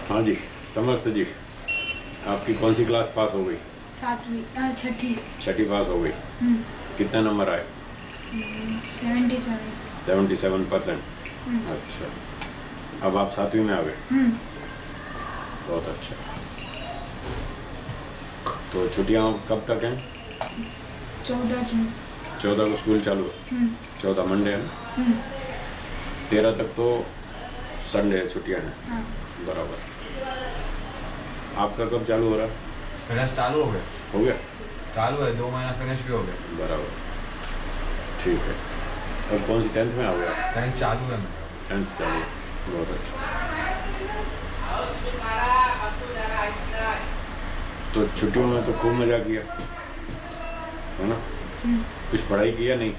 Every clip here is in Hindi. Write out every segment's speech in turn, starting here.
हाँ जी, समझते जी। आपकी कौन सी क्लास पास हो गई? छठी। छठी पास हो गई। कितने नंबर आए? 77। 77%। अच्छा, अब आप 7वीं में आ गए। बहुत अच्छा। तो छुट्टियाँ कब तक हैं? 14 जून। 14 को स्कूल चालू है। 14 मंडे है ना। 13 तक तो संडे है, छुट्टियाँ हैं। हाँ। बराबर। आपका कब चालू हो रहा है? फिनिश चालू हो गया। हो गया? चालू है, 2 महीना फिनिश भी हो गया। बराबर, ठीक है। अब कौन सी 10th में आ गया? 10th चालू है मेरा। 10th चालू है, बहुत अच्छा। तो छुट्टियों में तो खूब मज़ा किया है ना? कुछ पढ़ाई की या नहीं?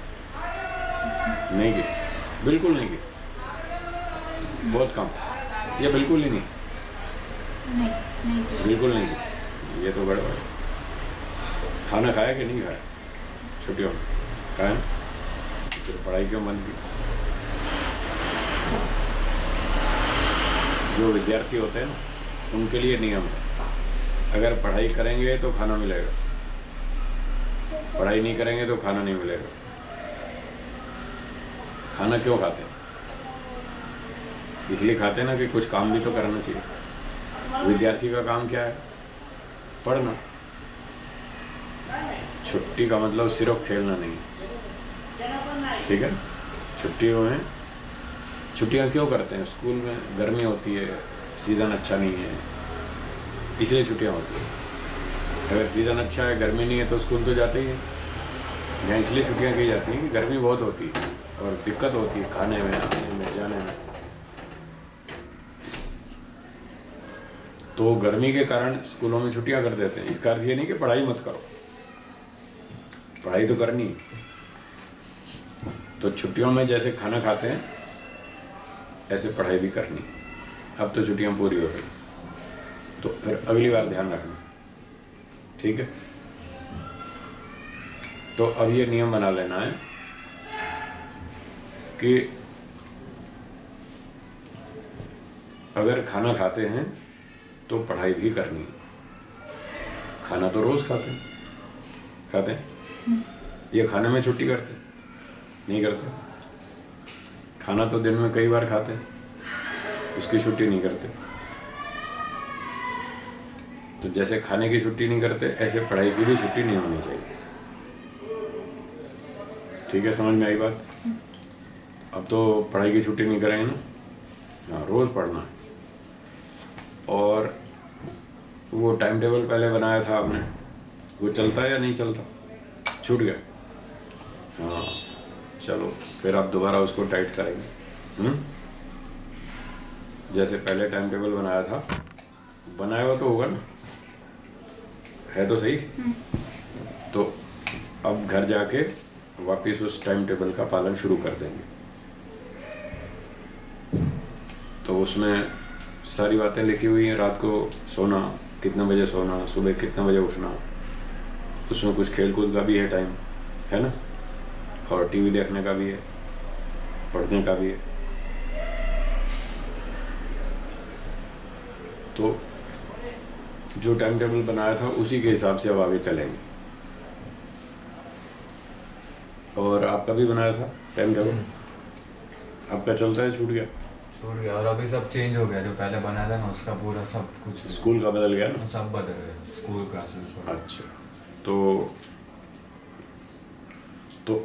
नहीं की, बिल्कुल नहीं की। बहुत कम या बिल्कुल ही नहीं? नहीं। बिल्कुल नहीं की, ये तो गड़बड़ है। खाना खाया कि नहीं खाया छुट्टियों में? खाया ना? फिर पढ़ाई क्यों बंद की? जो विद्यार्थी होते हैं ना, उनके लिए नियम है, अगर पढ़ाई करेंगे तो खाना मिलेगा, पढ़ाई नहीं करेंगे तो खाना नहीं मिलेगा। खाना क्यों खाते हैं? इसलिए खाते हैं ना कि कुछ काम भी तो करना चाहिए। विद्यार्थी का काम क्या है? पढ़ना। छुट्टी का मतलब सिर्फ खेलना नहीं, ठीक है? छुट्टियाँ क्यों करते हैं? स्कूल में गर्मी होती है, सीज़न अच्छा नहीं है, इसलिए छुट्टियाँ होती हैं। अगर सीज़न अच्छा है, गर्मी नहीं है, तो स्कूल तो जाते ही हैं। यहाँ इसलिए छुट्टियाँ की जाती हैं कि गर्मी बहुत होती है और दिक्कत होती है खाने में, आने में, जाने में। तो गर्मी के कारण स्कूलों में छुट्टियाँ कर देते हैं। इसका अर्थ ये नहीं कि पढ़ाई मत करो, पढ़ाई तो करनी है। तो छुट्टियों में जैसे खाना खाते हैं, ऐसे पढ़ाई भी करनी। अब तो छुट्टियाँ पूरी हो गई, तो फिर अगली बार ध्यान रखना, ठीक है? तो अब ये नियम बना लेना है कि अगर खाना खाते हैं तो पढ़ाई भी करनी है। खाना तो रोज खाते हैं। ये खाने में छुट्टी करते नहीं करते? खाना तो दिन में कई बार खाते हैं, उसकी छुट्टी नहीं करते। तो जैसे खाने की छुट्टी नहीं करते, ऐसे पढ़ाई की भी छुट्टी नहीं होनी चाहिए। ठीक है, समझ में आई बात? अब तो पढ़ाई की छुट्टी नहीं करेंगे ना। हाँ, रोज पढ़ना है। और वो टाइम टेबल पहले बनाया था आपने, वो चलता है या नहीं चलता? छूट गया? हाँ, चलो फिर आप दोबारा उसको टाइट करेंगे। जैसे पहले टाइम टेबल बनाया था, बनाया हुआ तो होगा ना? है तो सही? तो अब घर जाके वापस उस टाइम टेबल का पालन शुरू कर देंगे। तो उसमें सारी बातें लिखी हुई हैं। रात को सोना कितने बजे सोना, सुबह कितने बजे उठना, उसमें कुछ खेल कूद का भी है टाइम, है ना? और टीवी देखने का भी है, पढ़ने का भी है। तो जो टाइम टेबल बनाया था उसी के हिसाब से अब आगे चलेंगे। और आपका भी बनाया था टाइम टेबल, आपका चलता है? छूट गया? छूट गया। और अभी सब चेंज हो गया, जो पहले बनाया था ना उसका पूरा सब कुछ स्कूल का बदल गया ना? सब बदल गया, स्कूल क्लासेस। अच्छा, तो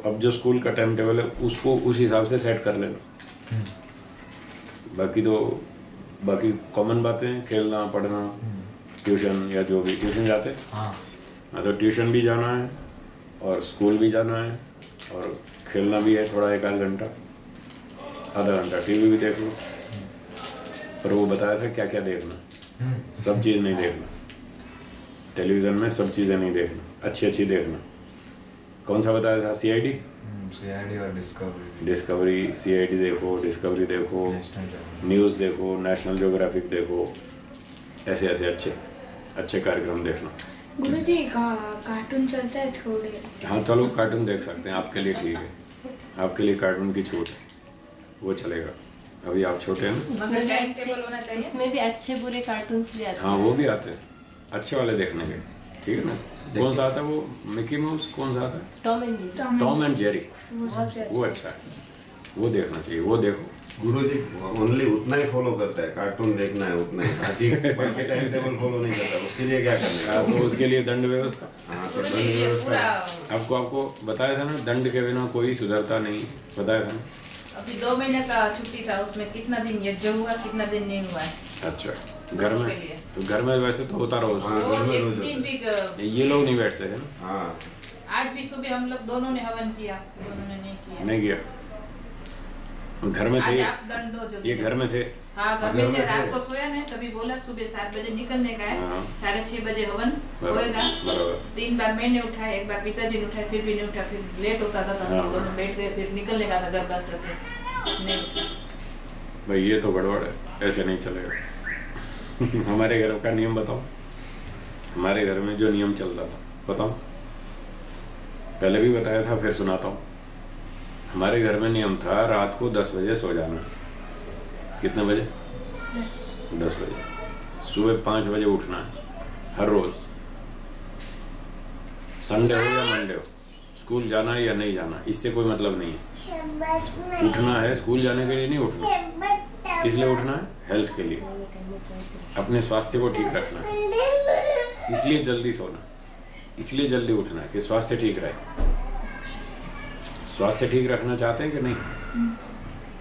अब जो स्कूल का टाइम टेबल है उसको उस हिसाब से सेट कर लेना। बाकी कॉमन बातें, खेलना, पढ़ना, ट्यूशन या जो भी। ट्यूशन जाते हैं? हाँ, तो ट्यूशन भी जाना है और स्कूल भी जाना है और खेलना भी है थोड़ा, 1 आध घंटा, आधा घंटा टीवी भी देख लो। पर वो बताया था क्या क्या देखना, सब चीज़ नहीं देखना। टेलीविज़न में सब चीज़ें नहीं देखना, अच्छी देखना। कौन सा बताया था? सीआईडी और डिस्कवरी। सीआईडी देखो, डिस्कवरी देखो, न्यूज़ देखो, नेशनल ज्योग्राफिक देखो। ऐसे अच्छे कार्यक्रम देखना। गुरुजी कार्टून चलता है थोड़े? हाँ, चलो कार्टून देख सकते हैं, आपके लिए ठीक है। आपके लिए कार्टून की छूट है, वो चलेगा। अभी आप छोटे हैं। मगर टाइम टेबल होना चाहिए। इसमें भी अच्छे बुरे कार्टून्स भी आते हैं। हाँ वो भी आते हैं, अच्छे वाले देखने के, ठीक है ना। कौन सा आता है वो, मिकी माउस, कौन सा आता है? Tom and Jerry. Tom and Jerry, वो सबसे वो अच्छा है, वो देखना चाहिए, वो देखो। गुरुजी ओनली उतना ही फॉलो करता है, कार्टून देखना है उतना ही, बाकी टाइम टेबल फॉलो नहीं करता। उसके लिए क्या करना है? तो उसके लिए दंड व्यवस्था। हाँ, तो गुरुजी, दंड ये व्यवस्था पूरा आपको बताया था ना, दंड के बिना कोई सुधरता नहीं, बताया था ना। अभी 2 महीने का छुट्टी था, उसमें कितना दिन यज्ञ हुआ, कितना दिन नहीं हुआ है। अच्छा घर में, के लिए। तो घर में वैसे तो होता रोज, हाँ, वो घर में एक रोज दिन भी ये लोग नहीं बैठते थे ना। हाँ, आज भी सुबह हम लोग दोनों ने हवन किया, दोनों ने नहीं किया। नहीं किया, घर में आज थे आप दंड दो जो ये, दिन। घर में थे। हाँ घर घर में में थे, थे। रात को सोया नहीं, तभी बोला सुबह 7 बजे निकलने का है, हाँ। 6:30 बजे हवन होएगा। बराबर। 3 बार मैंने उठाया, एक बार पिताजी ने उठाया, फिर भी नहीं उठा, फिर लेट होता था तो हम हाँ। लोग दोनों बैठ गए, फिर निकलने का था घर बंद करके, नहीं उठा। भाई ये तो गड़बड़ है, ऐसे नहीं चलेगा। हमारे घर का नियम बताओ, हमारे घर में जो नियम चलता था बताओ, पहले भी बताया था, फिर सुनाता हूँ। हमारे घर में नियम था रात को 10 बजे सो जाना। कितने बजे? 10 बजे। सुबह 5 बजे उठना है हर रोज, संडे हो या मंडे हो, स्कूल जाना है या नहीं जाना, इससे कोई मतलब नहीं है। उठना है, स्कूल जाने के लिए नहीं उठना। किस लिए उठना है? हेल्थ के लिए, अपने स्वास्थ्य को ठीक रखना है, इसलिए जल्दी सोना, इसलिए जल्दी उठना है कि स्वास्थ्य ठीक रहे। स्वास्थ्य ठीक रखना चाहते हैं कि नहीं?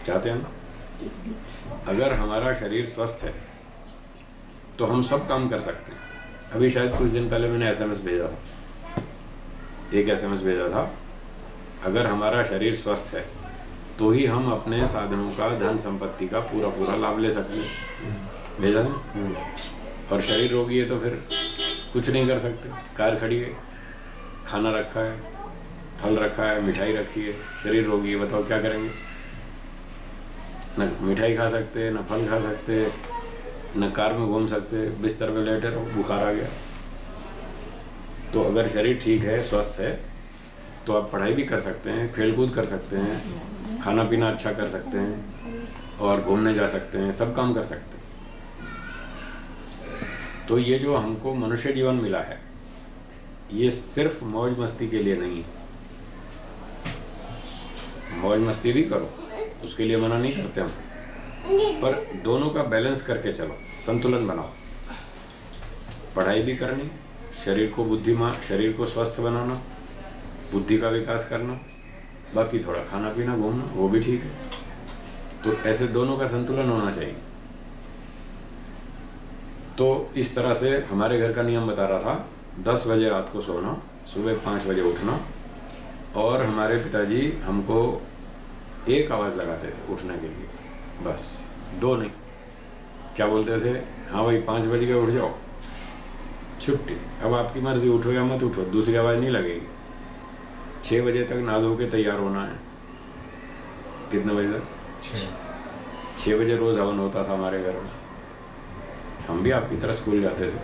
चाहते हैं ना। अगर हमारा शरीर स्वस्थ है तो हम सब काम कर सकते हैं। अभी शायद कुछ दिन पहले मैंने SMS भेजा था, एक SMS भेजा था, अगर हमारा शरीर स्वस्थ है तो ही हम अपने साधनों का, धन संपत्ति का पूरा लाभ ले सकते हैं। भेजा ना। और शरीर रोगी है तो फिर कुछ नहीं कर सकते। कार खड़ी है, खाना रखा है, फल रखा है, मिठाई रखी है, शरीर रोगी है, बताओ क्या करेंगे? न मिठाई खा सकते, न फल खा सकते, न कार में घूम सकते, बिस्तर में लेटे रहो, बुखार आ गया। तो अगर शरीर ठीक है, स्वस्थ है, तो आप पढ़ाई भी कर सकते हैं, खेलकूद कर सकते हैं, खाना पीना अच्छा कर सकते हैं, और घूमने जा सकते हैं, सब काम कर सकते हैं। तो ये जो हमको मनुष्य जीवन मिला है, ये सिर्फ मौज मस्ती के लिए नहीं है। मौज मस्ती भी करो, उसके लिए मना नहीं करते हम, पर दोनों का बैलेंस करके चलो, संतुलन बनाओ। पढ़ाई भी करनी, शरीर को बुद्धिमान, शरीर को स्वस्थ बनाना, बुद्धि का विकास करना, बाकी थोड़ा खाना पीना, घूमना, वो भी ठीक है। तो ऐसे दोनों का संतुलन होना चाहिए। तो इस तरह से हमारे घर का नियम बता रहा था, 10 बजे रात को सोना, सुबह 5 बजे उठना, और हमारे पिताजी हमको एक आवाज़ लगाते थे उठने के लिए, बस 2 नहीं। क्या बोलते थे? हाँ भाई 5 बज गए, उठ जाओ, छुट्टी। अब आपकी मर्जी, उठो या मत उठो, दूसरी आवाज़ नहीं लगेगी। 6 बजे तक नहा धो के तैयार होना है। कितने बजे तक? 6 बजे रोज़ हवन होता था हमारे घर में। हम भी आपकी तरह स्कूल जाते थे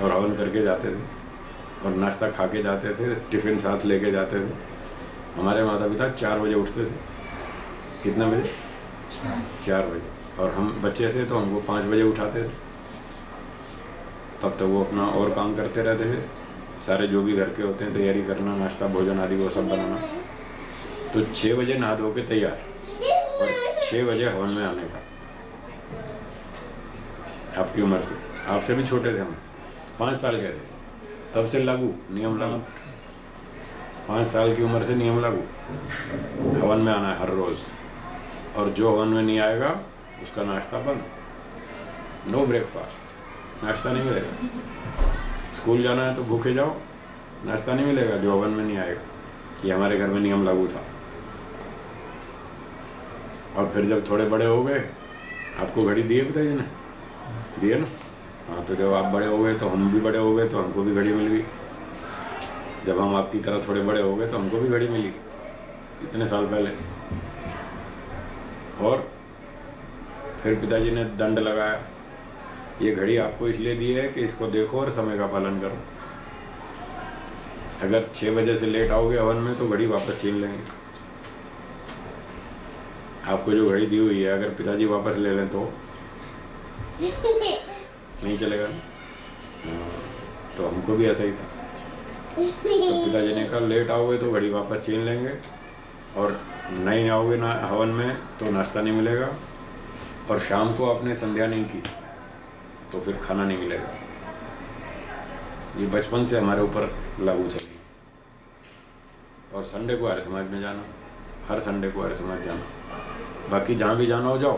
और हवन करके जाते थे, और नाश्ता खा के जाते थे, टिफ़िन साथ लेके जाते थे। हमारे माता पिता 4 बजे उठते थे। कितने बजे? 4 बजे। और हम बच्चे थे तो हमको 5 बजे उठाते थे। तब तक वो अपना और काम करते रहते थे, सारे जो भी घर के होते हैं, तैयारी करना, नाश्ता भोजन आदि वो सब बनाना। तो 6 बजे नहा धो के तैयार, और 6 बजे हवन में आने का। आपकी उम्र से, आपसे भी छोटे थे हम, 5 साल के थे तब से लागू, नियम लागू। 5 साल की उम्र से नियम लागू, हवन में आना है हर रोज़, और जो हवन में नहीं आएगा उसका नाश्ता बंद, नो ब्रेकफास्ट, नाश्ता नहीं मिलेगा। स्कूल जाना है तो भूखे जाओ, नाश्ता नहीं मिलेगा जो हवन में नहीं आएगा। ये हमारे घर में नियम लागू था। और फिर जब थोड़े बड़े हो गए, आपको घड़ी दी है पिताजी ने? दिए ना। हाँ, तो जब आप बड़े हो गए तो हम भी बड़े हो गए, तो हमको भी घड़ी मिल गई। जब हम आपकी तरह थोड़े बड़े हो गए तो हमको भी घड़ी मिली, इतने साल पहले। और फिर पिताजी ने दंड लगाया, ये घड़ी आपको इसलिए दी है कि इसको देखो और समय का पालन करो। अगर 6 बजे से लेट आओगे हवन में तो घड़ी वापस छीन लेंगे। आपको जो घड़ी दी हुई है अगर पिताजी वापस ले लें तो नहीं चलेगा ना? हाँ, तो हमको भी ऐसा ही था। तो पिताजी ने कहा लेट आओगे तो घड़ी वापस छीन लेंगे, और नहीं आओगे ना हवन में तो नाश्ता नहीं मिलेगा, और शाम को आपने संध्या नहीं की तो फिर खाना नहीं मिलेगा। ये बचपन से हमारे ऊपर लागू था। और संडे को आर्य समाज में जाना, हर संडे को आर्य समाज जाना। बाकी जहाँ भी जाना हो जाओ,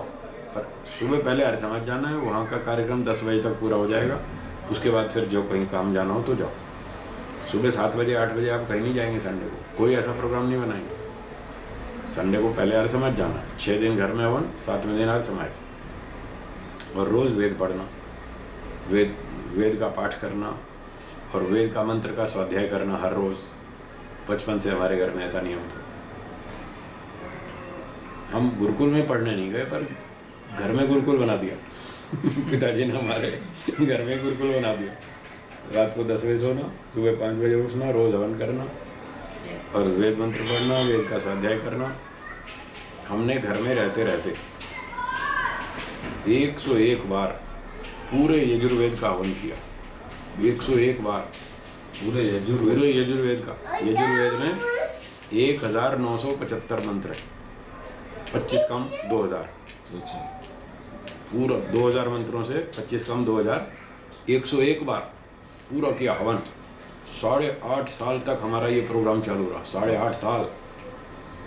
पर सुबह पहले आर्य समाज जाना है। वहाँ का कार्यक्रम 10 बजे तक पूरा हो जाएगा। उसके बाद फिर जो कहीं काम जाना हो तो जाओ। सुबह 7 बजे 8 बजे आप कहीं नहीं जाएंगे संडे को, कोई ऐसा प्रोग्राम नहीं बनाएंगे। संडे को पहले आर्य समाज जाना, 6 दिन घर में हवन, 7वें दिन आर्य समाज। और रोज़ वेद पढ़ना, वेद का पाठ करना, और वेद का मंत्र का स्वाध्याय करना हर रोज़। बचपन से हमारे घर में ऐसा नियम था। हम गुरुकुल में पढ़ने नहीं गए, पर घर में गुरुकुल बना दिया। पिताजी ने हमारे घर में गुरुकुल बना दिया। रात को 10 बजे सोना, सुबह 5 बजे उठना, रोज हवन करना और वेद मंत्र पढ़ना, वेद का स्वाध्याय करना। हमने घर में रहते रहते 101 बार पूरे यजुर्वेद का हवन किया। 101 बार पूरे यजुर्वेद का। यजुर्वेद में 1975 मंत्र है, 25 कम 2000। पूरा 2000 मंत्रों से 25 कम 2000, 101 बार पूरा किया हवन। 8.5 साल तक हमारा ये प्रोग्राम चालू रहा। 8.5 साल।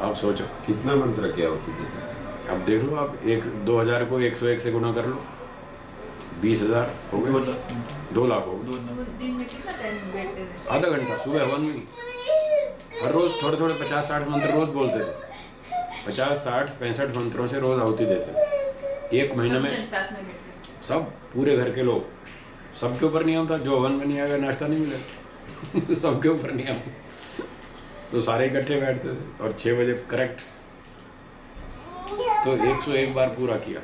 आप सोचो कितना मंत्र क्या होती थी? अब देख लो आप, 2000 को 101 से गुना कर लो, 20,000 हो गए, 2 लाख हो गए। दिन में कितना टाइम बैठते थे? आधा घंटा सुबह हवन में। हर रोज थोड़े थोड़े 50-60 मंत्र रोज बोलते थे। 50-60 65 मंत्रों से रोज आहुति देते थे। एक महीने में साथ में बैठते सब पूरे घर के लोग। सबके ऊपर नियम था, जो हवन में नहीं आएगा नाश्ता नहीं मिलेगा। सबके ऊपर नियम, तो सारे इकट्ठे बैठते थे। और 6 बजे करेक्ट। तो 101 बार पूरा किया।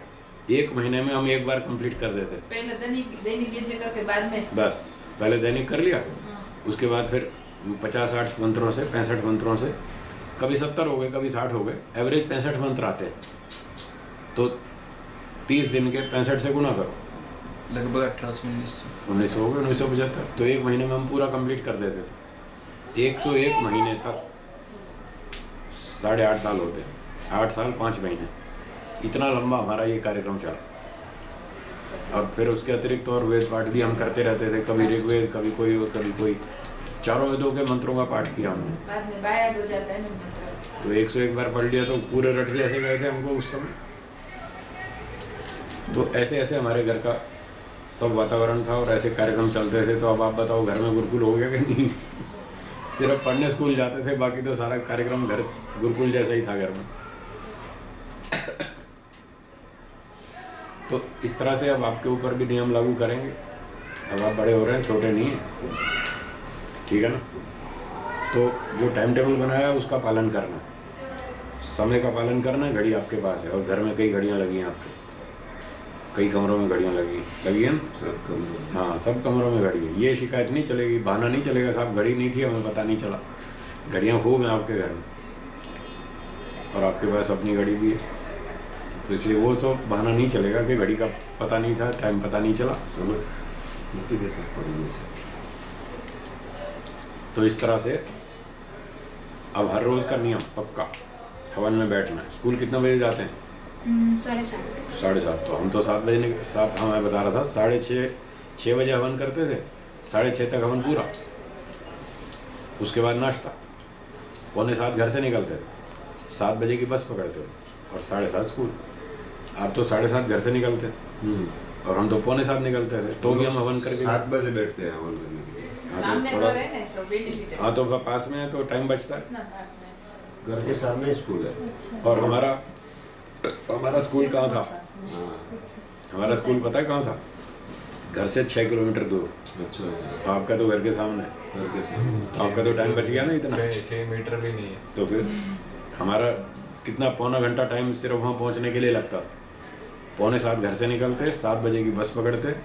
एक महीने में हम 1 बार कंप्लीट कर देते। पहले दैनिक यज्ञ करके बाद में बस पहले दैनिक कर लिया, उसके बाद फिर 50-60 मंत्रों से 65 मंत्रों से, कभी 70 हो गए, कभी 60 हो गए, एवरेज 65 मंत्र आते हैं। तो 30 दिन के 65 से गुना करो, लगभग 1819 हो गए 1975। तो एक महीने में हम पूरा कंप्लीट कर देते थे। 101 महीने तक 8.5 साल होते हैं। 8 साल 5 महीने, इतना लंबा हमारा ये कार्यक्रम चला। और फिर उसके अतिरिक्त और वेद पाठ भी हम करते रहते थे। कभी ऋग्वेद, कभी कोई और कभी कोई। 4 वेदों के मंत्रों का पाठ किया हमने। बाद में बायड हो जाता है ना मंत्र। तो 101 बार पढ़ लिया तो पूरे रट से ऐसे गए थे हमको उस समय। तो ऐसे ऐसे हमारे घर का सब वातावरण था और ऐसे कार्यक्रम चलते थे। तो अब आप बताओ घर में गुरुकुल हो गया कि नहीं? सिर्फ पढ़ने स्कूल जाते थे, बाकी तो सारा कार्यक्रम घर गुरुकुल जैसा ही था घर में। तो इस तरह से अब आपके ऊपर भी नियम लागू करेंगे। अब आप बड़े हो रहे हैं, छोटे नहीं हैं, ठीक है ना? तो जो टाइम टेबल बनाया है उसका पालन करना, समय का पालन करना। घड़ी आपके पास है और घर में कई घड़ियाँ लगी हैं आपके, कई कमरों में घड़ियाँ लगी है ना? सब कमरों। हाँ, सब कमरों में घड़ी है। ये शिकायत नहीं चलेगी, बहाना नहीं चलेगा साहब घड़ी नहीं थी, हमें पता नहीं चला। घड़ियाँ खूब हैं आपके घर में और आपके पास अपनी घड़ी भी है। तो इसलिए वो तो बहाना नहीं चलेगा कि घड़ी का पता नहीं था, टाइम पता नहीं चला। समझ मुक्ति देते पढ़ने से। तो इस तरह से अब हर रोज़ का नियम पक्का, हवन में बैठना है। स्कूल कितना बजे जाते हैं? 7:30। 7:30। तो हम तो 7 बजे हाँ मैं बता रहा था 6:30 बजे हवन करते थे। 6:30 तक हवन पूरा, उसके बाद नाश्ता। 6:45 घर से निकलते थे, 7 बजे की बस पकड़ते थे और 7:30 स्कूल। आप तो 7:30 घर से निकलते और हम तो 6:45 निकलते थे। तो भी हम हवन करके 7 बजे बैठते हैं हवन करने के लिए। सामने घर है ना, तो बेनिफिट है। हाँ, तो पास में है तो टाइम बचता है। कितना पास में? घर के सामने ही स्कूल है। और हमारा स्कूल कहाँ था? हमारा स्कूल पता है कहाँ था? घर से 6 किलोमीटर दूर। अच्छा। तो आपका तो घर के सामने है। घर के सामने। तो आपका तो टाइम बच गया ना इतना। 6 मीटर भी नहीं है। तो फिर हमारा कितना पौना घंटा टाइम सिर्फ वहाँ पहुँचने के लिए लगता। 6:45 घर से निकलते, 7 बजे की बस पकड़ते,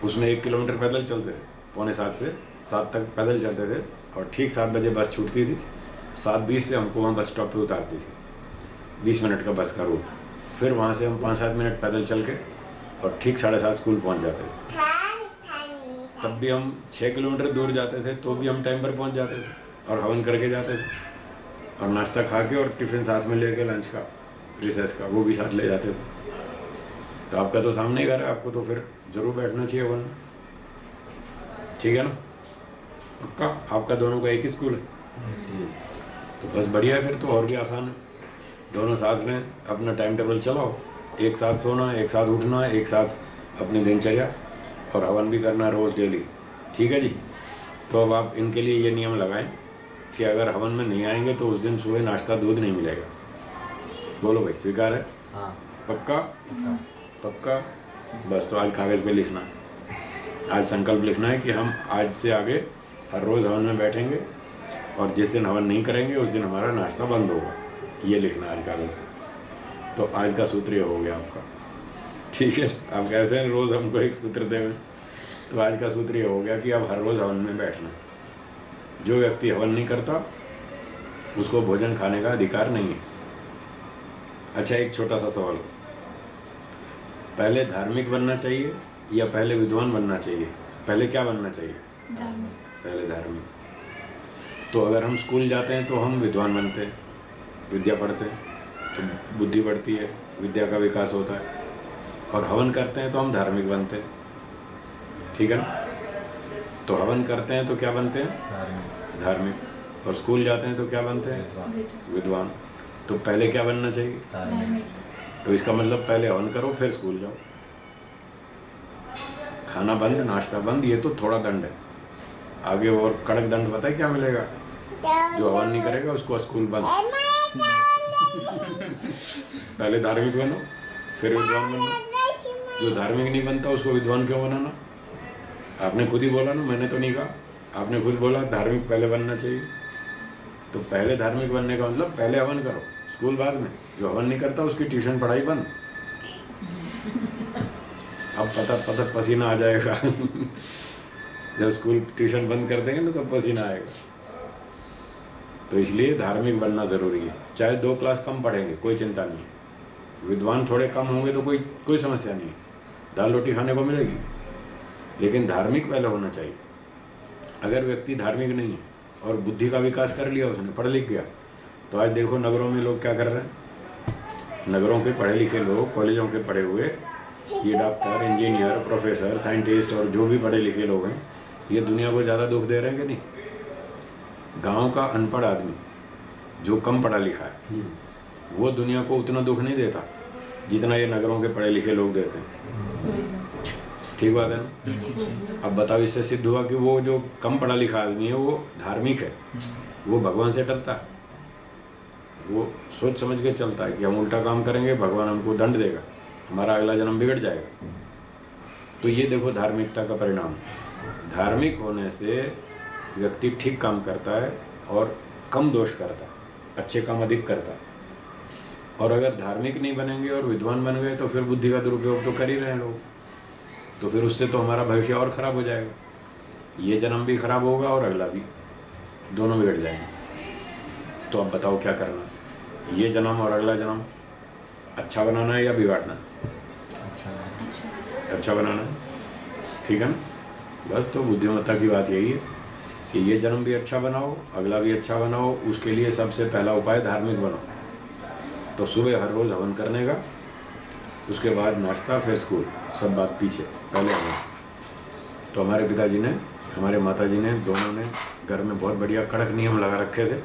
उसमें 1 किलोमीटर पैदल चलते थे। 6:45 से 7 तक पैदल चलते थे और ठीक 7 बजे बस छूटती थी। 7:20 पे हमको वहाँ बस स्टॉप पे उतारती थी। 20 मिनट का बस का रूट। फिर वहाँ से हम 5-7 मिनट पैदल चल के और ठीक 7:30 स्कूल पहुँच जाते थे। तब भी हम 6 किलोमीटर दूर जाते थे तो भी हम टाइम पर पहुँच जाते थे और हवन करके जाते थे, और नाश्ता खा के और टिफ़िन साथ में लेके लंच का, रिसेस का, वो भी साथ ले जाते थे। तो आपका तो सामने ही घर है, आपको तो फिर ज़रूर बैठना चाहिए हवन में, ठीक है ना? पक्का? आपका दोनों का एक ही स्कूल है तो बस बढ़िया है, फिर तो और भी आसान है। दोनों साथ में अपना टाइम टेबल चलाओ, एक साथ सोना, एक साथ उठना, एक साथ अपनी दिनचर्या, और हवन भी करना रोज़ डेली, ठीक है जी? तो अब आप इनके लिए ये नियम लगाएं कि अगर हवन में नहीं आएंगे तो उस दिन सुबह नाश्ता दूध नहीं मिलेगा। बोलो भाई, स्वीकार है? हाँ। पक्का? पक्का? बस तो आज कागज़ पे लिखना है, आज संकल्प लिखना है कि हम आज से आगे हर रोज़ हवन में बैठेंगे, और जिस दिन हवन नहीं करेंगे उस दिन हमारा नाश्ता बंद होगा। ये लिखना आज कागज़ पे। तो आज का सूत्र ये हो गया आपका, ठीक है? आप कहते हैं रोज़ हमको एक सूत्र दें, तो आज का सूत्र ये हो गया कि अब हर रोज़ हवन में बैठना। जो व्यक्ति हवन नहीं करता उसको भोजन खाने का अधिकार नहीं है। अच्छा, एक छोटा सा सवाल, पहले धार्मिक बनना चाहिए या पहले विद्वान बनना चाहिए? पहले क्या बनना चाहिए? पहले धार्मिक। तो अगर हम स्कूल जाते हैं तो हम विद्वान बनते हैं, विद्या पढ़ते हैं तो बुद्धि बढ़ती है, विद्या का विकास होता है, और हवन करते हैं तो हम धार्मिक बनते हैं, ठीक है ना? तो हवन करते हैं तो क्या बनते हैं? धार्मिक। और स्कूल जाते हैं तो क्या बनते हैं? विद्वान। तो पहले क्या बनना चाहिए? तो इसका मतलब पहले हवन करो फिर स्कूल जाओ। खाना बंद, नाश्ता बंद, ये तो थोड़ा दंड है, आगे और कड़क दंड पता है क्या मिलेगा? जो हवन नहीं करेगा उसको स्कूल बंद। पहले धार्मिक बनो फिर विद्वान बनो। जो धार्मिक नहीं बनता उसको विद्वान क्यों बनाना? आपने खुद ही बोला ना, मैंने तो नहीं कहा, आपने खुद बोला धार्मिक पहले बनना चाहिए। तो पहले धार्मिक बनने का मतलब पहले हवन करो, स्कूल बाद में। जो हवन नहीं करता उसकी ट्यूशन पढ़ाई बंद। अब पता पसीना आ जाएगा जब स्कूल ट्यूशन बंद कर देंगे ना तो पसीना आएगा। तो इसलिए धार्मिक बनना ज़रूरी है। चाहे 2 क्लास कम पढ़ेंगे कोई चिंता नहीं है, विद्वान थोड़े कम होंगे तो कोई समस्या नहीं है, दाल रोटी खाने को मिलेगी, लेकिन धार्मिक पहले होना चाहिए। अगर व्यक्ति धार्मिक नहीं है और बुद्धि का विकास कर लिया उसने, पढ़ लिख गया, तो आज देखो नगरों में लोग क्या कर रहे हैं। नगरों के पढ़े लिखे लोग, कॉलेजों के पढ़े हुए, ये डॉक्टर, इंजीनियर, प्रोफेसर, साइंटिस्ट और जो भी पढ़े लिखे लोग हैं, ये दुनिया को ज़्यादा दुख दे रहे हैं कि नहीं? गांव का अनपढ़ आदमी जो कम पढ़ा लिखा है वो दुनिया को उतना दुख नहीं देता जितना ये नगरों के पढ़े लिखे लोग देते हैं। ठीक बात है ना? अब बताओ, इससे सिद्ध हुआ कि वो जो कम पढ़ा लिखा आदमी है वो धार्मिक है, वो भगवान से डरता है, वो सोच समझ के चलता है कि हम उल्टा काम करेंगे भगवान हमको दंड देगा, हमारा अगला जन्म बिगड़ जाएगा। तो ये देखो धार्मिकता का परिणाम। धार्मिक होने से व्यक्ति ठीक काम करता है और कम दोष करता है, अच्छे काम अधिक करता है। और अगर धार्मिक नहीं बनेंगे और विद्वान बन गए तो फिर बुद्धि का दुरुपयोग तो कर ही रहे हैं लोग, तो फिर उससे तो हमारा भविष्य और ख़राब हो जाएगा। ये जन्म भी खराब होगा और अगला भी, दोनों बिगड़ जाएंगे। तो अब बताओ क्या करना है? ये जन्म और अगला जन्म अच्छा बनाना है या बिगाड़ना है? अच्छा बनाना है, ठीक है ना? बस तो बुद्धिमत्ता की बात यही है कि ये जन्म भी अच्छा बनाओ, अगला भी अच्छा बनाओ। उसके लिए सबसे पहला उपाय धार्मिक बनो। तो सुबह हर रोज़ हवन करने का, उसके बाद नाश्ता, फिर स्कूल, सब बात पीछे, पहले हवन। तो हमारे पिताजी ने, हमारे माताजी ने, दोनों ने घर में बहुत बढ़िया कड़क नियम लगा रखे थे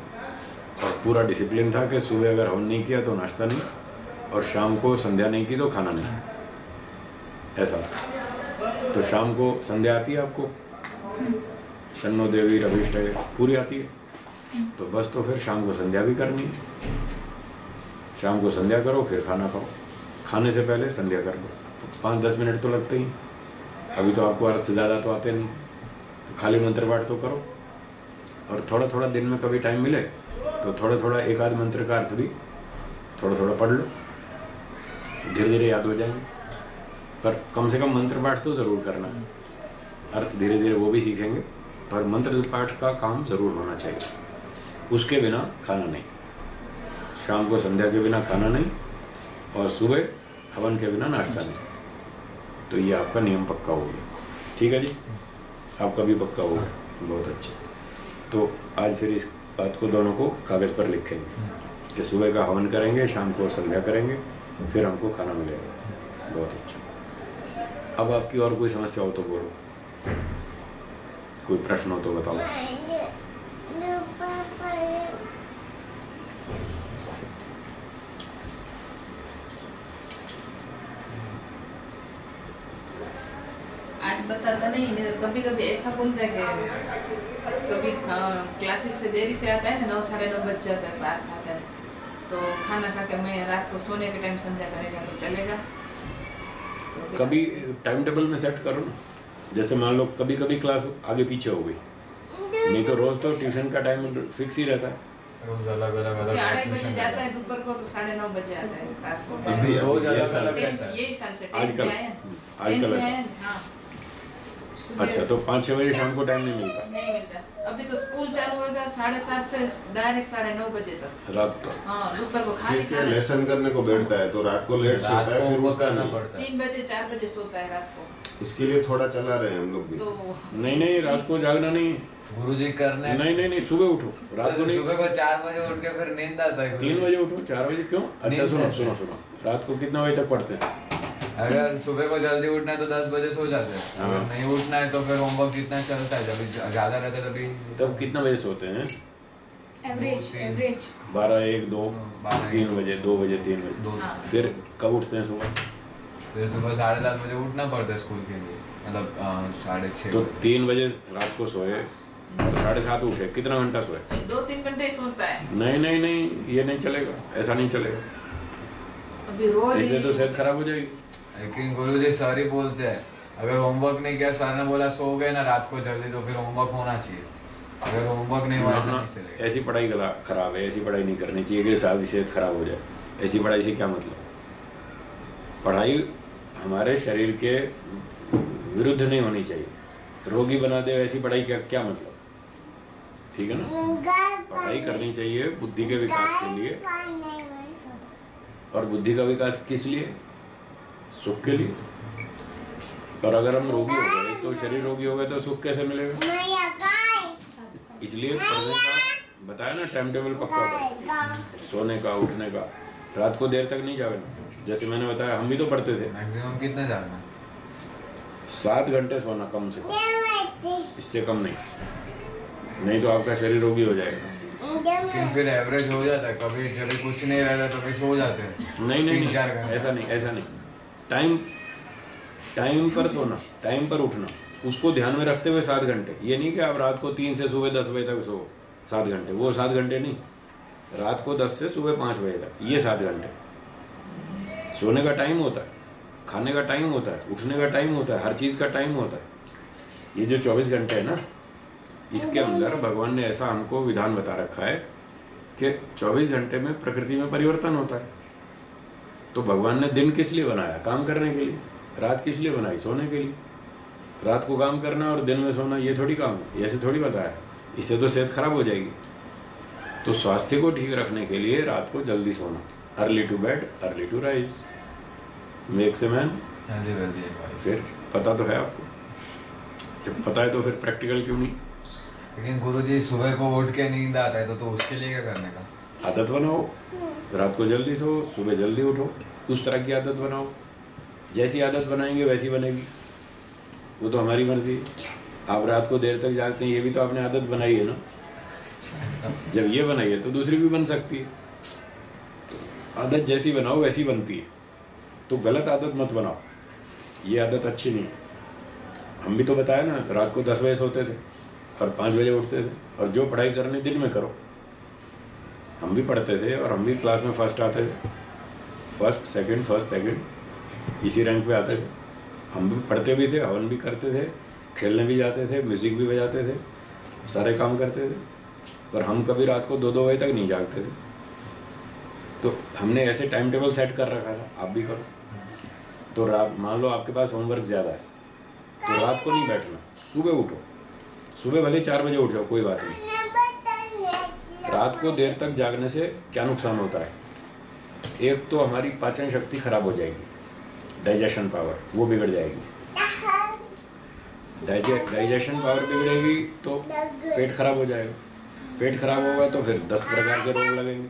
और पूरा डिसिप्लिन था कि सुबह अगर हवन नहीं किया तो नाश्ता नहीं, और शाम को संध्या नहीं की तो खाना नहीं, ऐसा। तो शाम को संध्या आती है आपको? शन्नो देवी रविष्ट पूरी आती है। तो बस तो फिर शाम को संध्या भी करनी है। शाम को संध्या करो, फिर खाना खाओ, खाने से पहले संध्या कर लो। तो 5-10 मिनट तो लगते ही। अभी तो आपको अर्थ से ज़्यादा तो आते नहीं, तो खाली मंत्र पाठ तो करो। और थोड़ा थोड़ा दिन में कभी टाइम मिले तो थोड़ा थोड़ा एक आध मंत्र का अर्थ भी थोड़ा थोड़ा पढ़ लो, धीरे धीरे याद हो जाएंगे। पर कम से कम मंत्र पाठ तो ज़रूर करना, अर्थ धीरे धीरे वो भी सीखेंगे, पर मंत्र पाठ का काम ज़रूर होना चाहिए। उसके बिना खाना नहीं। शाम को संध्या के बिना खाना नहीं, और सुबह हवन के बिना नाश्ता नहीं। तो ये आपका नियम पक्का हो गया, ठीक है जी, आपका भी पक्का हो गया, बहुत अच्छा। तो आज फिर इस बात को दोनों को कागज़ पर लिखेंगे कि सुबह का हवन करेंगे, शाम को संध्या करेंगे, फिर हमको खाना मिलेगा। बहुत अच्छा। अब आपकी और कोई समस्या हो तो बोलो, कोई प्रश्न हो तो बताओ। आज बताता नहीं, कभी कभी ऐसा बोलता है कि कभी क्लासेस से देरी से आता है ना, 9 साढ़े 9 बज जाता है, बाहर खाता है, तो खाना खा के मैं रात को सोने के टाइम संध्या करेगा तो चलेगा। तो कभी टाइम टेबल में सेट करो ना, जैसे मान लो कभी कभी क्लास आगे पीछे हो गई, नहीं तो रोज तो ट्यूशन का टाइम फिक्स ही रहता है। रोज अलग अलग अलग 8:30 बजे ट्यूशन जाता है, दोपहर को तो 9:30 बजे आता है, रात को अभी रोज ये अलग साल अलग से- रहता है। यही साल से आजकल 10th में आया। आजकल 10th में ऐसा। आया, हाँ। सुबह अच्छा, तो 5-6 बजे शाम को टाइम नहीं मिलता नहीं मिलता। अभी तो स्कूल चालू होगा 7:30 से डायरेक्ट 9:30 बजे तक। रात को। हाँ, दोपहर को खाली ठीक है, लेसन करने को बैठता है तो रात को लेट रात सोता है, को फिर वो उठता करना नहीं। पड़ता है। 3 बजे 4 बजे सोता है रात को, इसके लिए थोड़ा चला रहे हैं हम लोग भी। तो नहीं रात को जागना नहीं, गुरुजी करने नहीं सुबह उठो, रात को नहीं। सुबह को 4 बजे उठ के फिर नींद आता है। 3 बजे उठो, 4 बजे क्यों? अच्छा सुनो, रात को कितना बजे तक पढ़ते हैं? अगर सुबह को जल्दी उठना है तो 10 बजे सो जाते हैं, हाँ। अगर नहीं उठना है तो फिर होमवर्क जितना चलता है, जब ज्यादा रहता है तभी तब कितना बजे सोते हैं? एवरेज 12, 1, 2, 12, 3 बजे, 2 बजे, 3 बजे। दो। हाँ। फिर कब उठते हैं सुबह? फिर सुबह 7:30 बजे उठना पड़ता है स्कूल के लिए, मतलब 6:30 तो 3 बजे रात को सोए तो 7:30 उठे, कितना घंटा सोए? 2-3 घंटे ही सोता है। नहीं, ये नहीं चलेगा, ऐसा नहीं चलेगा। अभी रोज इससे ही- तो सेहत खराब हो जाएगी। लेकिन गुरुजी सर ही बोलते हैं अगर होमवर्क नहीं किया, सर ने बोला सो गए ना रात को जल्दी, तो फिर होमवर्क होना चाहिए। अगर होमवर्क नहीं हुआ ऐसा नहीं चलेगा। ऐसी पढ़ाई खराब है, ऐसी पढ़ाई नहीं करनी चाहिए कि सारी सेहत खराब हो जाए। ऐसी पढ़ाई से क्या मतलब? पढ़ाई हमारे शरीर के विरुद्ध नहीं होनी चाहिए, रोगी बना दे ऐसी पढ़ाई का क्या मतलब? ठीक है ना, पढ़ाई करनी चाहिए बुद्धि के विकास के लिए। और बुद्धि का विकास किस लिए? सुख के लिए। और अगर हम रोगी हो गए तो शरीर रोगी हो गए तो सुख कैसे मिलेगा? इसलिए पढ़ने का बताया ना, टाइम टेबल पक्का करो, सोने का, उठने का। रात को देर तक नहीं जागना, जैसे मैंने बताया हम भी तो पढ़ते थे। मैक्सिमम कितना जागना? 7 घंटे सोना कम से कम, इससे कम नहीं तो आपका शरीर रोगी हो जाएगा। लेकिन फिर एवरेज हो जाता है, कभी जब कुछ नहीं रहता तो कभी सो जाते हैं। नहीं 3-4 घंटे। ऐसा नहीं। टाइम पर सोना, टाइम पर उठना, उसको ध्यान में रखते हुए 7 घंटे। ये नहीं कि आप रात को 3 से सुबह 10 बजे तक सो 7 घंटे, वो 7 घंटे नहीं। रात को 10 से सुबह 5 बजे तक, ये 7 घंटे। सोने का टाइम होता है, खाने का टाइम होता है, उठने का टाइम होता है, हर चीज़ का टाइम होता है। ये जो 24 घंटे है ना, इसके अंदर भगवान ने ऐसा हमको विधान बता रखा है कि 24 घंटे में प्रकृति में परिवर्तन होता है। तो भगवान ने दिन किस लिए बनाया? काम करने के लिए। रात किस लिए बनाई? सोने के लिए। रात को काम करना और दिन में सोना, ये थोड़ी काम है, ऐसे थोड़ी बताया। इससे तो सेहत खराब हो जाएगी। तो स्वास्थ्य को ठीक रखने के लिए रात को जल्दी सोना, early to bed early to rise, makes a man. फिर पता तो है आपको, जब पता है तो फिर प्रैक्टिकल क्यों नहीं? लेकिन गुरुजी सुबह को उठ के नींद आता है तो उसके लिए क्या करने का? आदत बनाओ, रात को जल्दी सो, सुबह जल्दी उठो, उस तरह की आदत बनाओ। जैसी आदत बनाएंगे वैसी बनेगी, वो तो हमारी मर्जी है। आप रात को देर तक जागते हैं, ये भी तो आपने आदत बनाई है ना। जब ये बनाई है तो दूसरी भी बन सकती है। आदत जैसी बनाओ वैसी बनती है, तो गलत आदत मत बनाओ, ये आदत अच्छी नहीं है। हम भी तो बताया ना, रात को 10 बजे सोते थे और 5 बजे उठते थे, और जो पढ़ाई करनी दिन में करो। हम भी पढ़ते थे और हम भी क्लास में फर्स्ट आते थे, फर्स्ट सेकंड इसी रैंक पे आते थे। हम भी पढ़ते भी थे, हवन भी करते थे, खेलने भी जाते थे, म्यूज़िक भी बजाते थे, सारे काम करते थे। पर हम कभी रात को 2-2 बजे तक नहीं जागते थे। तो हमने ऐसे टाइम टेबल सेट कर रखा था, आप भी करो। तो रात, मान लो आपके पास होमवर्क ज़्यादा है तो रात को नहीं बैठना, सुबह उठो। सुबह भले 4 बजे उठ जाओ, कोई बात नहीं। रात को देर तक जागने से क्या नुकसान होता है? एक तो हमारी पाचन शक्ति खराब हो जाएगी, डाइजेशन पावर वो बिगड़ जाएगी। डाइजेशन पावर बिगड़ेगी तो पेट खराब हो जाएगा, पेट खराब होगा तो फिर 10 प्रकार के रोग लगेंगे।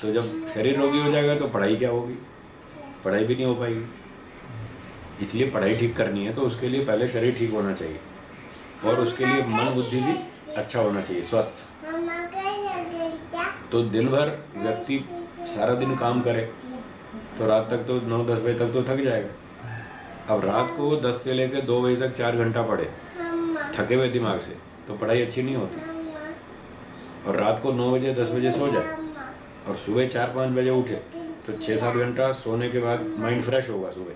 तो जब शरीर रोगी हो जाएगा तो पढ़ाई क्या होगी? पढ़ाई भी नहीं हो पाएगी। इसलिए पढ़ाई ठीक करनी है तो उसके लिए पहले शरीर ठीक होना चाहिए, और उसके लिए मन बुद्धि भी अच्छा होना चाहिए, स्वस्थ। तो दिन भर व्यक्ति सारा दिन काम करे तो रात तक तो 9-10 बजे तक तो थक जाएगा। अब रात को 10 से लेकर 2 बजे तक 4 घंटा पढ़े थके हुए दिमाग से तो पढ़ाई अच्छी नहीं होती। और रात को 9 बजे 10 बजे सो जाए और सुबह 4-5 बजे उठे तो 6-7 घंटा सोने के बाद माइंड फ्रेश होगा सुबह,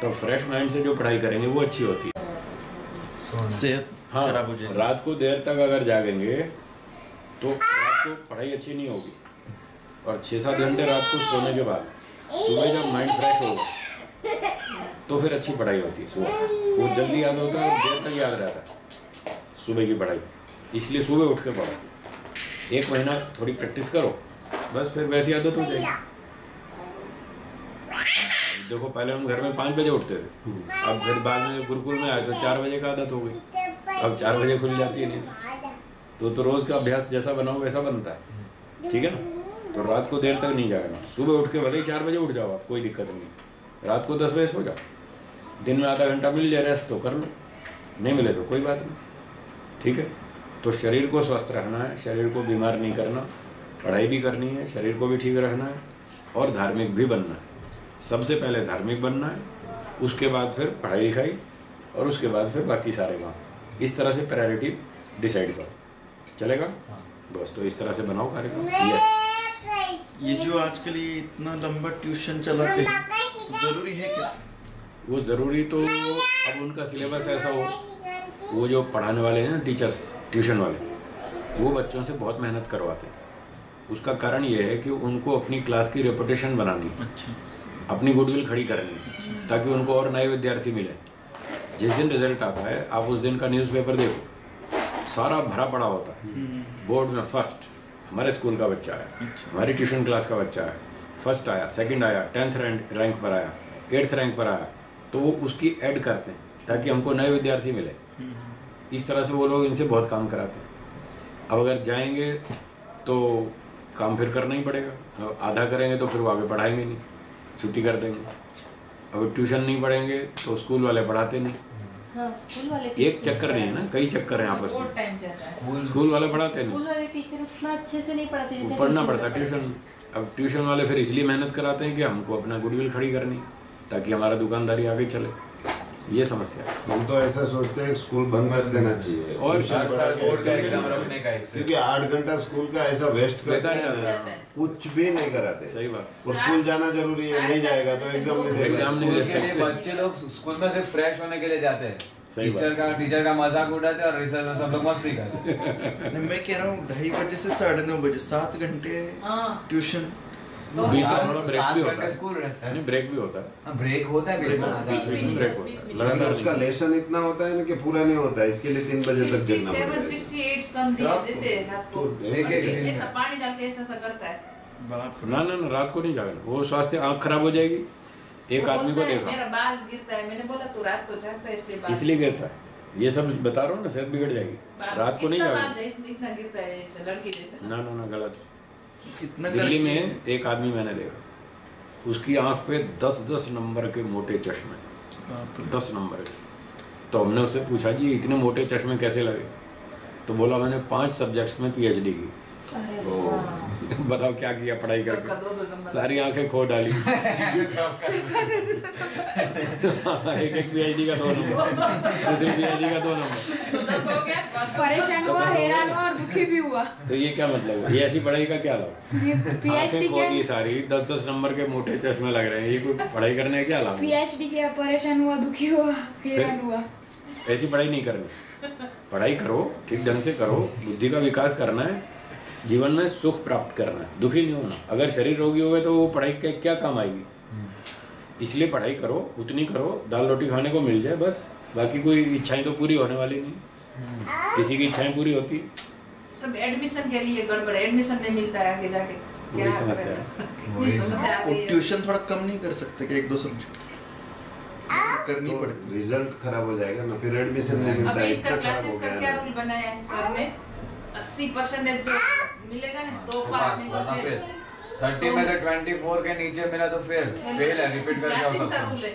तो फ्रेश माइंड से जो पढ़ाई करेंगे वो अच्छी होती है। सेहत हाँ, खराब हो जाएगी। रात को देर तक अगर जागेंगे तो रात को पढ़ाई अच्छी नहीं होगी। और 6-7 घंटे रात को सोने के बाद सुबह जब माइंड फ्रेश होगा तो फिर अच्छी पढ़ाई होती है। सुबह वो जल्दी याद होता है और देर तक याद रहता है सुबह की पढ़ाई। इसलिए सुबह उठ के पढ़ो, 1 महीना थोड़ी प्रैक्टिस करो, बस फिर वैसी आदत हो जाएगी। देखो पहले हम घर में 5 बजे उठते थे, अब फिर बाद में गुरुकुल में आए तो 4 बजे का आदत हो गई। अब 4 बजे खुल जाती है नींद, तो रोज का अभ्यास जैसा बनाओ वैसा बनता है, ठीक है ना। तो रात को देर तक नहीं जागना, सुबह उठ के भले ही 4 बजे उठ जाओ आप, कोई दिक्कत नहीं। रात को 10 बजे सो जाओ, दिन में आधा घंटा मिल जाए रेस्ट तो कर लो, नहीं मिले तो कोई बात नहीं, ठीक है। तो शरीर को स्वस्थ रखना है, शरीर को बीमार नहीं करना, पढ़ाई भी करनी है, शरीर को भी ठीक रखना है और धार्मिक भी बनना है। सबसे पहले धार्मिक बनना है, उसके बाद फिर पढ़ाई लिखाई और उसके बाद फिर बाकी सारे काम। इस तरह से प्रायोरिटी डिसाइड करो, चलेगा? बस तो इस तरह से बनाओ कार्यक्रम। यस। ये जो आजकल ये इतना लंबा ट्यूशन चलाते हैं, जरूरी है क्या? वो ज़रूरी तो अब उनका सिलेबस ऐसा हो, वो जो पढ़ाने वाले हैं ना टीचर्स, ट्यूशन वाले, वो बच्चों से बहुत मेहनत करवाते हैं। उसका कारण ये है कि उनको अपनी क्लास की रेपुटेशन बनानी, अच्छा, अपनी गुडविल खड़ी करनी, ताकि उनको और नए विद्यार्थी मिले। जिस दिन रिजल्ट आता है आप उस दिन का न्यूज़पेपर देखो, सारा भरा पड़ा होता है। बोर्ड में फर्स्ट हमारे स्कूल का बच्चा आया, हमारी ट्यूशन क्लास का बच्चा आया, फर्स्ट आया, सेकंड आया, 10th रैंक पर आया, 8th रैंक पर आया, तो वो उसकी ऐड करते हैं ताकि हमको नए विद्यार्थी मिले। इस तरह से वो लोग इनसे बहुत काम कराते हैं। अब अगर जाएंगे तो काम फिर करना ही पड़ेगा, आधा करेंगे तो फिर वो आगे पढ़ाएंगे नहीं, छुट्टी कर देंगे। अब ट्यूशन नहीं पढ़ेंगे तो स्कूल वाले पढ़ाते नहीं। हाँ, स्कूल वाले एक चक्कर नहीं है ना, कई चक्कर हैं आपस बहुत में। टाइम जाता है। स्कूल वाले पढ़ाते नहीं, स्कूल वाले टीचर उतना अच्छे से नहीं पढ़ाते वो जितना पढ़ना ट्यूशन पड़ता में ट्यूशन। अब ट्यूशन वाले फिर इसलिए मेहनत कराते हैं कि हमको अपना गुडविल खड़ी करनी, ताकि हमारा दुकानदारी आगे चले। ये समस्या है। हम तो ऐसा सोचते हैं स्कूल बंद कर देना चाहिए और हर साल बोर्ड का एग्जाम रखने का एक से। क्योंकि 8 घंटा स्कूल का ऐसा वेस्ट करते बेकार हैं जाता ना, कुछ भी नहीं कराते। सही बात। और स्कूल जाना जरूरी है, नहीं जाएगा तो एग्जाम नहीं देगा। एग्जाम नहीं दे स्कूल के लिए सकते। बच्चे लोग स्कूल में सिर्फ फ्रेश होने के लिए जाते हैं। सही टीचर का मजाक उड़ाते हैं और रिसर्च में सब लोग मस्ती करते हैं। नहीं, मैं कह रहा हूँ 2:30 बजे से 9:30 बजे 7 घंटे हाँ, ट्यूशन। तो बीच में थोड़ा ब्रेक 7 भी घंटे होता है, स्कूल रहता है। नहीं ब्रेक भी होता है, हाँ, ब्रेक होता है बीच में आधा 20 घंटे। मिनट, ब्रेक 20 होता है, मिनट। लगातार उसका लेसन इतना होता है ना कि पूरा नहीं होता है, इसके लिए 3 बजे तक जगना 67, पड़ता है। 68 समथिंग देते हैं रात को। तो एक- ऐसा पानी डाल के ऐसा करता है। बाप रे। ना ना ना, रात को नहीं जागना, वो स्वास्थ्य आँख खराब हो जाएगी। एक वो आदमी को बोलता है, देखा, मेरा बाल गिरता है, मैंने बोला तू रात को जागता है इसलिए बाल इसलिए गिरता है। ये सब बता रहा हूँ ना, सेहत बिगड़ जाएगी। रात को नहीं कितना जागना। बाल इतना गिरता है ऐसे लड़की जैसे। ना ना ना, गलत। इतना दिल्ली करके- में एक आदमी मैंने देखा, उसकी आंख पे 10-10 नंबर के मोटे चश्मे, बाप रे। 10 नंबर के। तो हमने उससे पूछा जी इतने मोटे चश्मे कैसे लगे? तो बोला मैंने 5 सब्जेक्ट्स में PhD की। अरे ओ। वाह। बताओ क्या किया पढ़ाई सबका करके, 2-2 नंबर। सारी आंखें खो डाली। एक PhD का 2 नंबर, दूसरी PhD का 2 नंबर। तो 10 हो गया। परेशान हुआ, हैरान हुआ और दुखी भी हुआ। तो ये क्या मतलब है? ये ऐसी पढ़ाई का क्या लाभ? ये PhD आंखें खो क्या दी सारी, 10-10 नंबर के मोटे चश्मे लग रहे हैं, ये कोई पढ़ाई करने का क्या लाभ? PhD किया, परेशान हुआ, दुखी हुआ, हैरान हुआ। ऐसी पढ़ाई नहीं करनी। पढ़ाई करो, ठीक ढंग से करो, बुद्धि का विकास करना है, जीवन में सुख प्राप्त करना है, दुखी नहीं होना। अगर शरीर रोगी हो गए तो वो पढ़ाई के क्या काम आएगी? इसलिए पढ़ाई करो, उतनी करो, दाल रोटी खाने को मिल जाए बस, बाकी कोई इच्छाएं तो पूरी होने वाली नहीं। किसी की इच्छाएं पूरी होती, सब एडमिशन के लिए गड़बड़, एडमिशन नहीं मिलता है आगे जाके, वही समस्या है। इतनी समस्या आ वो गई है। ट्यूशन थोड़ा कम नहीं कर सकते कि 1-2 सब्जेक्ट करनी पड़ती। रिजल्ट खराब हो जाएगा ना, फिर एडमिशन नहीं मिलता अभी है, इसका इतना खराब क्लासेस हो का गया क्या ना। रूल बनाया है सर ने, 80% जो मिलेगा ना तो पास नहीं तो फिर 30 में से 24 के नीचे मिला तो फेल है, रिपीट करके आ क्लासेस सकता का हूँ, रूल है।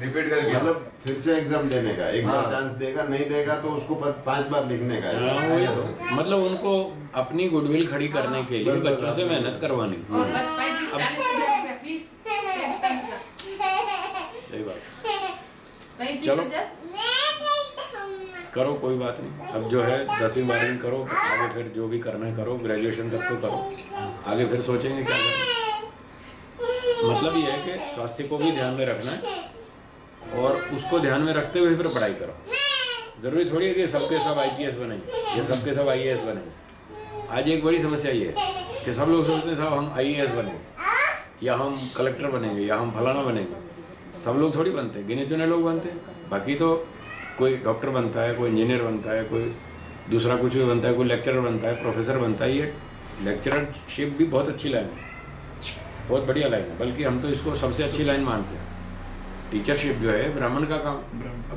रिपीट करके आओ। मतलब फिर से एग्जाम देने का, एक बार हाँ। चांस देगा, नहीं देगा तो उसको 5 बार लिखने का, ऐसा हाँ, वही तो। मतलब उनको अपनी गुडविल खड़ी करने के लिए बस, बस, बच्चों से मेहनत करवानी। और 35-40 हजार रुपया फीस, सही बात। 35,000 करो, कोई बात नहीं। अब जो है 10वीं 12वीं करो, आगे फिर जो भी करना है करो, ग्रेजुएशन तक तो करो, आगे फिर सोचेंगे क्या करें। मतलब ये है कि स्वास्थ्य को भी ध्यान में रखना है और उसको ध्यान में रखते हुए फिर पढ़ाई करो। जरूरी थोड़ी है कि सबके सब IPS बनेंगे या सबके सब IAS बनेंगे। आज एक बड़ी समस्या ये है कि सब लोग सोचते हैं साहब हम IAS बनेंगे या हम कलेक्टर बनेंगे या हम फलाना बनेंगे। सब लोग थोड़ी बनते हैं, गिने चुने लोग बनते हैं। बाकी तो कोई डॉक्टर बनता है, कोई इंजीनियर बनता है, कोई दूसरा कुछ भी बनता है, कोई लेक्चरर बनता है, प्रोफेसर बनता है। ये लेक्चररशिप भी बहुत अच्छी लाइन है, बहुत बढ़िया लाइन है, बल्कि हम तो इसको सबसे अच्छी लाइन मानते हैं। टीचरशिप जो है ब्राह्मण का काम,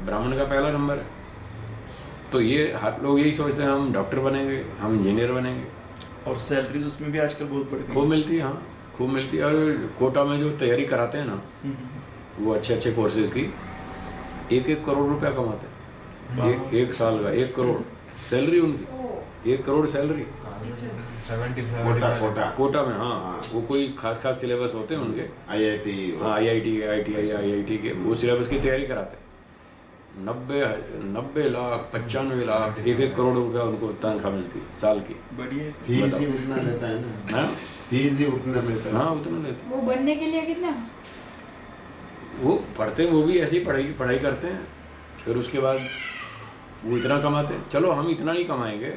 ब्राह्मण का पहला नंबर है। तो ये लोग यही सोचते हैं हम डॉक्टर बनेंगे, हम इंजीनियर बनेंगे। और सैलरीज उसमें भी आजकल बहुत बढ़ गई। खूब मिलती है, हाँ खूब मिलती है। और कोटा में जो तैयारी कराते हैं ना, वो अच्छे अच्छे कोर्सेज की 1-1 करोड़ रुपया कमाते हैं। एक साल का 1 करोड़ सैलरी उनकी, 1 करोड़ सैलरी 70 कोटा में। हाँ, वो कोई खास सिलेबस होते हैं उनके, IIT हाँ IIT IIT के वो सिलेबस की तैयारी कराते हैं। 90 लाख 95 लाख 1-1 करोड़ रुपया उनको तनख्वाह मिलती है साल की। बढ़िया। फीस ही उतना लेता है ना, हाँ फीस ही उतना लेता है। हाँ, उतना लेते हैं। वो बनने के लिए कितना? वो पढ़ते हैं, वो भी ऐसी पढ़ाई करते हैं, फिर उसके बाद वो इतना कमाते हैं। चलो हम इतना नहीं कमाएंगे,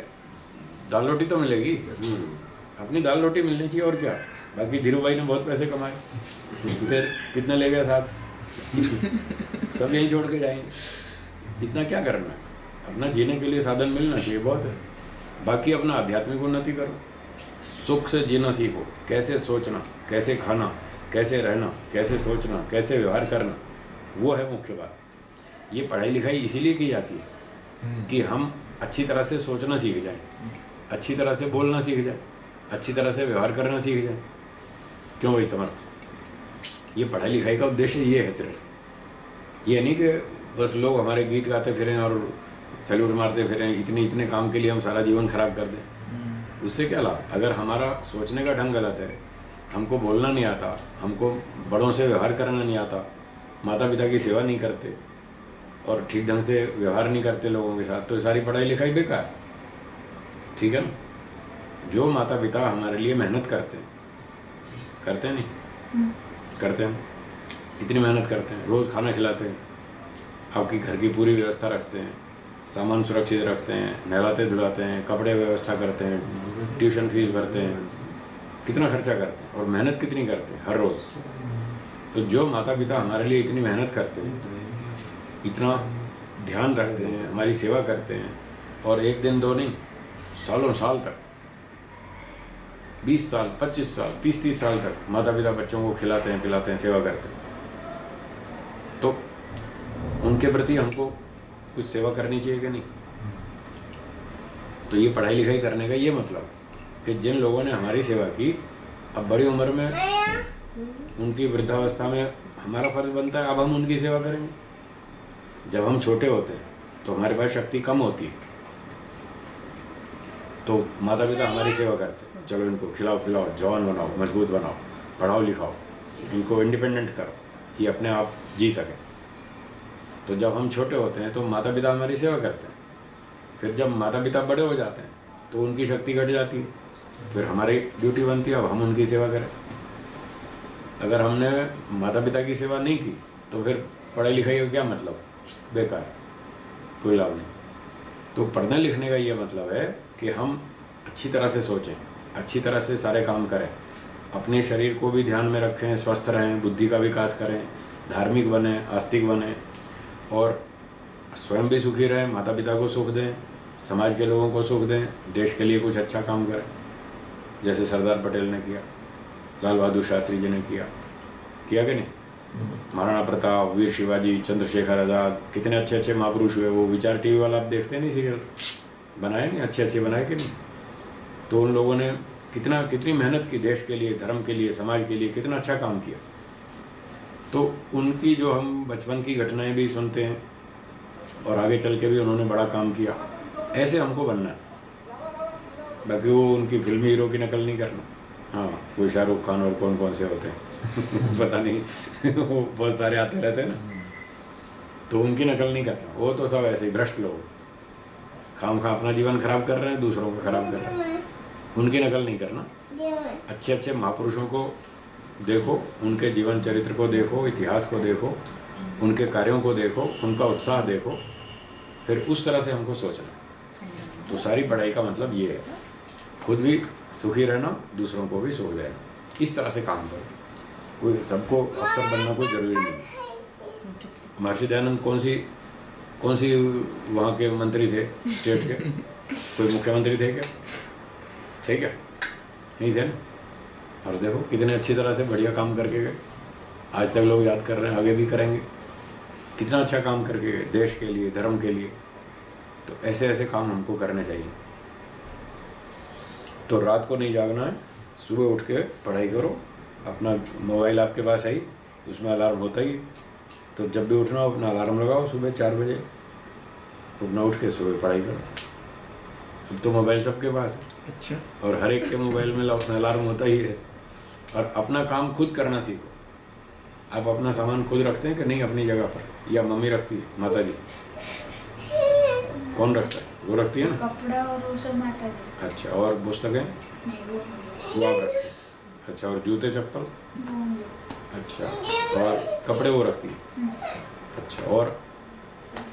दाल रोटी तो मिलेगी, अपनी दाल रोटी मिलनी चाहिए और क्या। बाकी धीरू भाई ने बहुत पैसे कमाए, फिर कितने ले गए साथ, सब यहीं छोड़ के जाएंगे। इतना क्या करना है, अपना जीने के लिए साधन मिलना चाहिए, बहुत है। बाकी अपना आध्यात्मिक उन्नति करो, सुख से जीना सीखो, कैसे सोचना, कैसे खाना, कैसे रहना, कैसे सोचना, कैसे व्यवहार करना, वो है मुख्य बात। ये पढ़ाई लिखाई इसीलिए की जाती है कि हम अच्छी तरह से सोचना सीख जाएं, अच्छी तरह से बोलना सीख जाएं, अच्छी तरह से व्यवहार करना सीख जाएं। क्यों भाई समर्थ, ये पढ़ाई लिखाई का उद्देश्य ये है सिर्फ। ये नहीं कि बस लोग हमारे गीत गाते फिरें और सैल्यूट मारते फिरें, इतने काम के लिए हम सारा जीवन खराब कर दें। उससे क्या लाभ? अगर हमारा सोचने का ढंग गलत है, हमको बोलना नहीं आता, हमको बड़ों से व्यवहार करना नहीं आता, माता पिता की सेवा नहीं करते और ठीक ढंग से व्यवहार नहीं करते लोगों के साथ, तो सारी पढ़ाई लिखाई बेकार। ठीक है ना? जो माता पिता हमारे लिए मेहनत करते नहीं करते हैं, इतनी मेहनत करते हैं, रोज़ खाना खिलाते हैं, आपकी घर की पूरी व्यवस्था रखते हैं, सामान सुरक्षित रखते हैं, नहलाते धुलाते हैं, कपड़े व्यवस्था करते हैं, ट्यूशन फीस भरते हैं, कितना खर्चा करते हैं और मेहनत कितनी करते हैं हर रोज़। तो जो माता पिता हमारे लिए इतनी मेहनत करते हैं, इतना ध्यान रखते हैं, हमारी सेवा करते हैं, और एक दिन दो नहीं, सालों साल तक, 20 साल 25 साल 30 साल तक माता पिता बच्चों को खिलाते हैं, पिलाते हैं, सेवा करते हैं, तो उनके प्रति हमको कुछ सेवा करनी चाहिए कि नहीं? तो ये पढ़ाई लिखाई करने का ये मतलब कि जिन लोगों ने हमारी सेवा की, अब बड़ी उम्र में उनकी वृद्धावस्था में हमारा फर्ज बनता है अब हम उनकी सेवा करेंगे। जब हम छोटे होते हैं तो हमारे पास शक्ति कम होती है, तो माता पिता हमारी सेवा करते हैं, चलो इनको खिलाओ पिलाओ, जवान बनाओ, मजबूत बनाओ, पढ़ाओ लिखाओ, इनको इंडिपेंडेंट करो कि अपने आप जी सकें। तो जब हम छोटे होते हैं तो माता पिता हमारी सेवा करते हैं, फिर जब माता पिता बड़े हो जाते हैं तो उनकी शक्ति घट जाती है, फिर हमारी ड्यूटी बनती है अब हम उनकी सेवा करें। अगर हमने माता पिता की सेवा नहीं की तो फिर पढ़ाई लिखाई का क्या मतलब? बेकार, कोई लाभ नहीं। तो पढ़ने लिखने का ये मतलब है कि हम अच्छी तरह से सोचें, अच्छी तरह से सारे काम करें, अपने शरीर को भी ध्यान में रखें, स्वस्थ रहें, बुद्धि का विकास करें, धार्मिक बने, आस्तिक बने, और स्वयं भी सुखी रहें, माता पिता को सुख दें, समाज के लोगों को सुख दें, देश के लिए कुछ अच्छा काम करें, जैसे सरदार पटेल ने किया, लाल बहादुर शास्त्री जी ने किया कि नहीं? महाराणा प्रताप, वीर शिवाजी, चंद्रशेखर आज़ाद, कितने अच्छे अच्छे महापुरुष हुए। वो विचार टीवी वाला आप देखते नहीं, सीरियल बनाए नहीं, अच्छे अच्छे बनाए कि नहीं? तो उन लोगों ने कितनी मेहनत की, देश के लिए, धर्म के लिए, समाज के लिए कितना अच्छा काम किया। तो उनकी जो हम बचपन की घटनाएं भी सुनते हैं और आगे चल के भी उन्होंने बड़ा काम किया, ऐसे हमको बनना है। बाकी वो उनकी फिल्मी हीरो की नकल नहीं करना। हाँ, कोई शाहरुख खान और कौन कौन से होते हैं पता नहीं वो बहुत सारे आते रहते हैं ना, तो उनकी नकल नहीं करना। वो तो सब ऐसे ही भ्रष्ट लोग, खाम खा अपना जीवन खराब कर रहे हैं, दूसरों को खराब कर रहे हैं। उनकी नकल नहीं करना। अच्छे अच्छे महापुरुषों को देखो, उनके जीवन चरित्र को देखो, इतिहास को देखो, उनके कार्यों को देखो, उनका उत्साह देखो, फिर उस तरह से हमको सोचना। तो सारी पढ़ाई का मतलब ये है, खुद भी सुखी रहना, दूसरों को भी सुख देना, इस तरह से काम करो। कोई सबको अफसर बनना कोई ज़रूरी नहीं। महर्षि दयानंद कौन सी वहाँ के मंत्री थे, स्टेट के? कोई मुख्यमंत्री थे क्या? थे क्या? नहीं थे ना। और देखो कितने अच्छी तरह से बढ़िया काम करके गए, आज तक लोग याद कर रहे हैं, आगे भी करेंगे। कितना अच्छा काम करके गए देश के लिए, धर्म के लिए। तो ऐसे ऐसे काम हमको करने चाहिए। तो रात को नहीं जागना है, सुबह उठ के पढ़ाई करो। अपना मोबाइल आपके पास है ही, उसमें अलार्म होता ही, तो जब भी उठना हो अपना अलार्म लगाओ, सुबह 4 बजे उठना, उठ के सुबह पढ़ाई करो। अब तो मोबाइल सबके पास है। अच्छा। और हर एक के मोबाइल में अलार्म होता ही है। और अपना काम खुद करना सीखो। आप अपना सामान खुद रखते हैं कि नहीं अपनी जगह पर, या मम्मी रखती है, माता जी? कौन रखता है? वो रखती है ना। कपड़ा और वो सब माता जी। अच्छा, और पुस्तकें? नहीं, वो आप रखती है। अच्छा, और जूते चप्पल? अच्छा, और कपड़े वो रखती है। अच्छा, और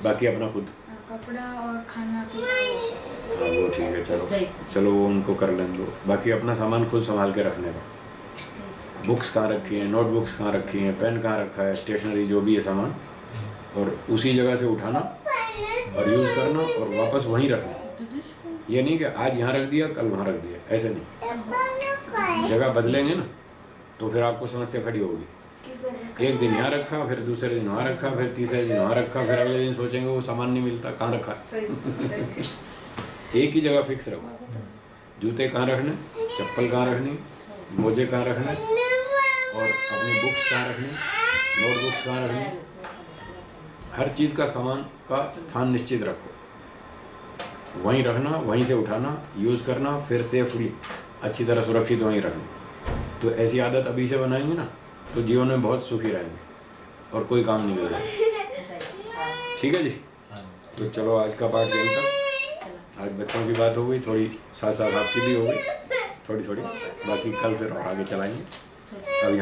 बाकी अपना खुद? कपड़ा और खाना पीना वो सब। हाँ, वो ठीक है। चलो वो उनको कर लेने दो। बाकी अपना सामान खुद संभाल के रखने का। बुक्स कहाँ रखी हैं, नोटबुक्स कहाँ रखी हैं, पेन कहाँ रखा है, स्टेशनरी जो भी है सामान, और उसी जगह से उठाना और यूज़ करना और वापस वहीं रखना। ये नहीं कि आज यहाँ रख दिया कल वहाँ रख दिया, ऐसे नहीं। जगह बदलेंगे ना तो फिर आपको समस्या खड़ी होगी। एक दिन यहाँ रखा, फिर दूसरे दिन वहाँ रखा, फिर तीसरे दिन वहाँ रखा, फिर अगले दिन सोचेंगे वो सामान नहीं मिलता, कहाँ रखा है। एक ही जगह फिक्स रखो। जूते कहाँ रखने, चप्पल कहाँ रखनी, मोजे कहाँ रखने, और अपनी बुक्स कहाँ रखनी, नोटबुक्स कहाँ रखनी। हर चीज़ का सामान का स्थान निश्चित रखो, वहीं रखना, वहीं से उठाना, यूज़ करना, फिर सेफली अच्छी तरह सुरक्षित वहीं रखना। तो ऐसी आदत अभी से बनाएंगे ना तो जीवन में बहुत सुखी रहेंगे और कोई काम नहीं मिलेगा। ठीक है जी। तो चलो आज का पाठ यहीं तक। आज बच्चों की बात हो गई, थोड़ी साथ साथ आपकी भी हो गई, थोड़ी थोड़ी। बाकी कल फिर आगे चलाएंगे। अब